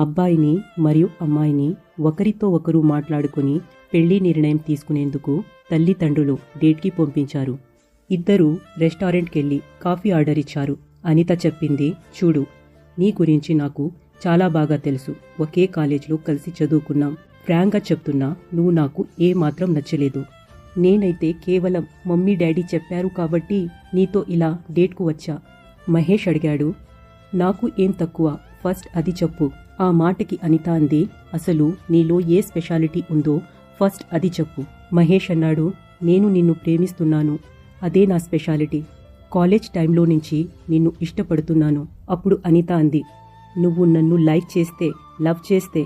అబ్బాయిని మరియు అమ్మాయిని ఒకరితో ఒకరు మాట్లాడుకుని పెళ్లి నిర్ణయం తీసుకునేందుకు తల్లిదండ్రులు డేట్కి పంపించారు. ఇద్దరూ రెస్టారెంట్కెళ్ళి కాఫీ ఆర్డర్ ఇచ్చారు. అనిత చెప్పింది, చూడు, నీ గురించి నాకు చాలా బాగా తెలుసు. ఒకే కాలేజ్లో కలిసి చదువుకున్నాం. ఫ్రాంక్గా చెప్తున్నా, నువ్వు నాకు ఏమాత్రం నచ్చలేదు. నేనైతే కేవలం మమ్మీ డాడీ చెప్పారు కాబట్టి నీతో ఇలా డేట్కు వచ్చా. మహేష్ అడిగాడు, నాకు ఏం తక్కువ, ఫస్ట్ అది చెప్పు. ఆ మాటకి అనిత అంది, అసలు నీలో ఏ స్పెషాలిటీ ఉందో ఫస్ట్ అది చెప్పు. మహేష్ అన్నాడు, నేను నిన్ను ప్రేమిస్తున్నాను, అదే నా స్పెషాలిటీ. కాలేజ్ టైంలో నుంచి నిన్ను ఇష్టపడుతున్నాను. అప్పుడు అనిత అంది, నువ్వు నన్ను లైక్ చేస్తే, లవ్ చేస్తే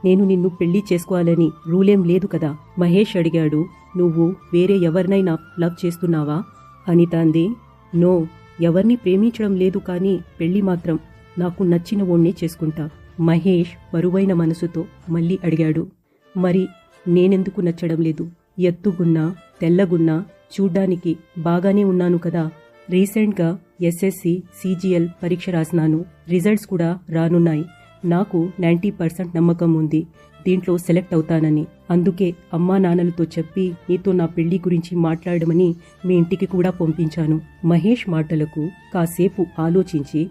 నేను నిన్ను పెళ్లి చేసుకోవాలని రూలేం లేదు కదా. మహేష్ అడిగాడు, నువ్వు వేరే ఎవరినైనా లవ్ చేస్తున్నావా? అనిత అంది, నో, ఎవరిని ప్రేమించడం లేదు, కానీ పెళ్లి మాత్రం నాకు నచ్చిన ఓణ్ణే చేసుకుంటా. మహేష్ బరువైన మనసుతో మళ్ళీ అడిగాడు, మరి నేనెందుకు నచ్చడం లేదు? ఎత్తుగున్నా, తెల్లగున్నా, చూడ్డానికి బాగానే ఉన్నాను కదా. రీసెంట్గా ఎస్ఎస్సి సిజిఎల్ పరీక్ష రాసినాను. రిజల్ట్స్ కూడా రానున్నాయి. నాకు 90% నమ్మకం ఉంది దీంట్లో సెలెక్ట్ అవుతానని. అందుకే అమ్మా నాన్నలతో చెప్పి నీతో నా పెళ్లి గురించి మాట్లాడమని మీ ఇంటికి కూడా పంపించాను. మహేష్ మాటలకు కాసేపు ఆలోచించి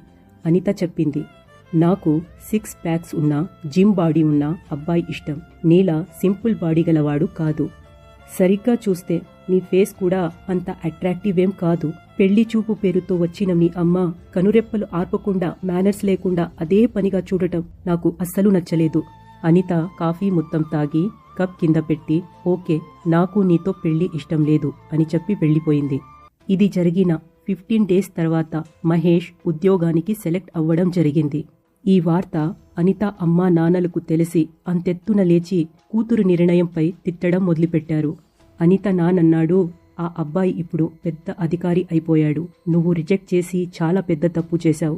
అనిత చెప్పింది, నాకు 6 ప్యాక్స్ ఉన్న జిమ్ బాడీ ఉన్న అబ్బాయి ఇష్టం. నీలా సింపుల్ బాడీ గలవాడు కాదు. సరిగ్గా చూస్తే నీ ఫేస్ కూడా అంత అట్రాక్టివ్ ఏం కాదు. పెళ్లి చూపు పేరుతో వచ్చిన మీ అమ్మ కనురెప్పలు ఆర్పకుండా, మేనర్స్ లేకుండా అదే పనిగా చూడటం నాకు అస్సలు నచ్చలేదు. అనిత కాఫీ మొత్తం తాగి కప్ కింద పెట్టి, ఓకే, నాకు నీతో పెళ్లి ఇష్టం లేదు అని చెప్పి వెళ్ళిపోయింది. ఇది జరిగిన 15 డేస్ తర్వాత మహేష్ ఉద్యోగానికి సెలెక్ట్ అవ్వడం జరిగింది. ఈ వార్త అనిత అమ్మా నాన్నలకు తెలిసి అంతెత్తున లేచి కూతురు నిర్ణయంపై తిట్టడం మొదలుపెట్టారు. అనిత నాన్నన్నాడు, ఆ అబ్బాయి ఇప్పుడు పెద్ద అధికారి అయిపోయాడు. నువ్వు రిజెక్ట్ చేసి చాలా పెద్ద తప్పు చేశావు.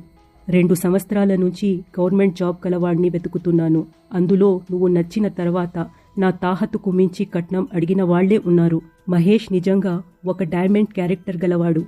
2 సంవత్సరాల నుంచి గవర్నమెంట్ జాబ్ కలవాడిని వెతుకుతున్నాను. అందులో నువ్వు నచ్చిన తర్వాత నా తాహతుకు మించి కట్నం అడిగిన వాళ్లే ఉన్నారు. మహేష్ నిజంగా ఒక డైమండ్ క్యారెక్టర్ గలవాడు.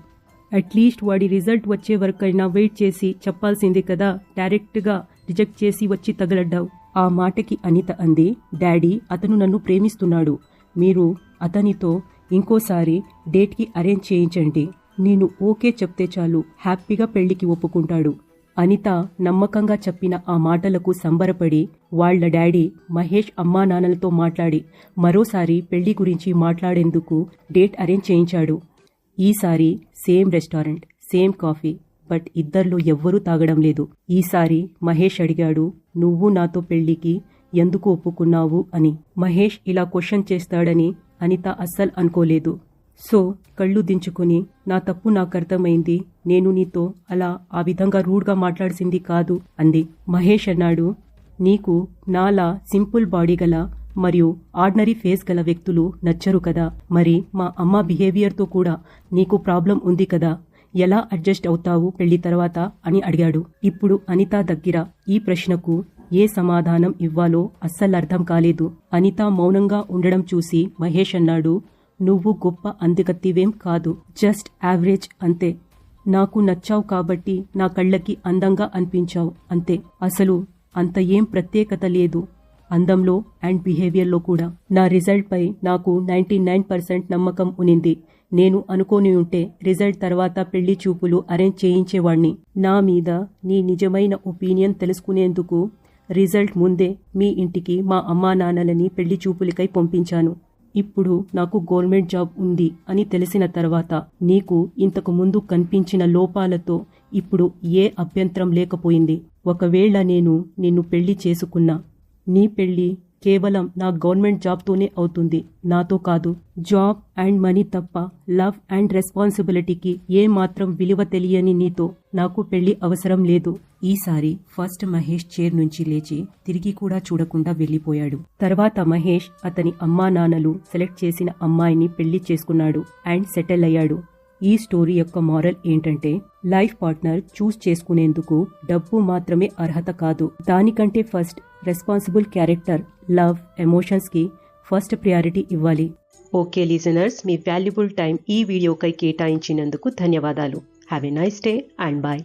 అట్లీస్ట్ వాడి రిజల్ట్ వచ్చే వరకైనా వెయిట్ చేసి చెప్పాల్సింది కదా. డైరెక్ట్గా రిజెక్ట్ చేసి వచ్చి తగలడ్డావు. ఆ మాటకి అనిత అంది, డాడీ, అతను నన్ను ప్రేమిస్తున్నాడు. మీరు అతనితో ఇంకోసారి డేట్కి అరేంజ్ చేయించండి. నేను ఓకే చెప్తే చాలు, హ్యాపీగా పెళ్లికి ఒప్పుకుంటాడు. అనిత నమ్మకంగా చెప్పిన ఆ మాటలకు సంబరపడి వాళ్ల డాడీ మహేష్ అమ్మా నాన్నలతో మాట్లాడి మరోసారి పెళ్లి గురించి మాట్లాడేందుకు డేట్ అరేంజ్ చేయించాడు. ఈసారి same restaurant, same coffee, but ఇద్దర్లో ఎవ్వరూ తాగడం లేదు. ఈసారి మహేష్ అడిగాడు, నువ్వు నాతో పెళ్లికి ఎందుకు ఒప్పుకున్నావు అని. మహేష్ ఇలా క్వశ్చన్ చేస్తాడని అనిత అస్సలు అనుకోలేదు. సో కళ్ళు దించుకుని, నా తప్పు నాకు అర్థమైంది, నేను నీతో అలా ఆ విధంగా రూడ్గా మాట్లాడిసింది కాదు అంది. మహేష్ అన్నాడు, నీకు నాలా సింపుల్ బాడీ గల మరియు ఆర్డినరీ ఫేస్ గల వ్యక్తులు నచ్చరు కదా. మరి మా అమ్మ బిహేవియర్తో కూడా నీకు ప్రాబ్లం ఉంది కదా. ఎలా అడ్జస్ట్ అవుతావు పెళ్లి తర్వాత అని అడిగాడు. ఇప్పుడు అనిత దగ్గర ఈ ప్రశ్నకు ఏ సమాధానం ఇవ్వాలో అస్సలు అర్థం కాలేదు. అనిత మౌనంగా ఉండడం చూసి మహేష్ అన్నాడు, నువ్వు గొప్ప అందగత్తివేం కాదు, జస్ట్ యావరేజ్ అంతే. నాకు నచ్చావు కాబట్టి నా కళ్ళకి అందంగా అనిపించావు అంతే. అసలు అంత ఏం ప్రత్యేకత లేదు అందంలో అండ్ బిహేవియర్లో కూడా. నా రిజల్ట్ పై నాకు 99% నమ్మకం ఉనింది. నేను అనుకోని ఉంటే రిజల్ట్ తర్వాత పెళ్లి చూపులు అరేంజ్ చేయించేవాణ్ణి. నా మీద నీ నిజమైన ఒపీనియన్ తెలుసుకునేందుకు రిజల్ట్ ముందే మీ ఇంటికి మా అమ్మా నాన్నలని పెళ్లి చూపులకై పంపించాను. ఇప్పుడు నాకు గవర్నమెంట్ జాబ్ ఉంది అని తెలిసిన తర్వాత నీకు ఇంతకు ముందు కనిపించిన లోపాలతో ఇప్పుడు ఏ అభ్యంతరం లేకపోయింది. ఒకవేళ నేను నిన్ను పెళ్లి చేసుకున్నా, నీ పెళ్లి కేవలం నా గవర్నమెంట్ జాబ్తోనే అవుతుంది, నాతో కాదు. జాబ్ అండ్ మనీ తప్ప లవ్ అండ్ రెస్పాన్సిబిలిటీకి ఏ మాత్రం విలువ తెలియని నీతో నాకు పెళ్లి అవసరం లేదు. ఈసారి ఫస్ట్ మహేష్ చైర్ నుంచి లేచి తిరిగి కూడా చూడకుండా వెళ్లిపోయాడు. తర్వాత మహేష్ అతని అమ్మా నాన్నలు సెలెక్ట్ చేసిన అమ్మాయిని పెళ్లి చేసుకున్నాడు అండ్ సెటిల్ అయ్యాడు. ఈ స్టోరీ యొక్క మారల్ ఏంటంటే, లైఫ్ పార్ట్నర్ చూస్ చేసుకునేందుకు డబ్బు మాత్రమే అర్హత కాదు. దానికంటే first responsible character, love, emotions కి ఫస్ట్ ప్రయారిటీ ఇవ్వాలి. ఓకే లిజనర్స్, మీ వాల్యుబుల్ టైం ఈ వీడియోకై కేటాయించినందుకు ధన్యవాదాలు. Have a nice day and bye.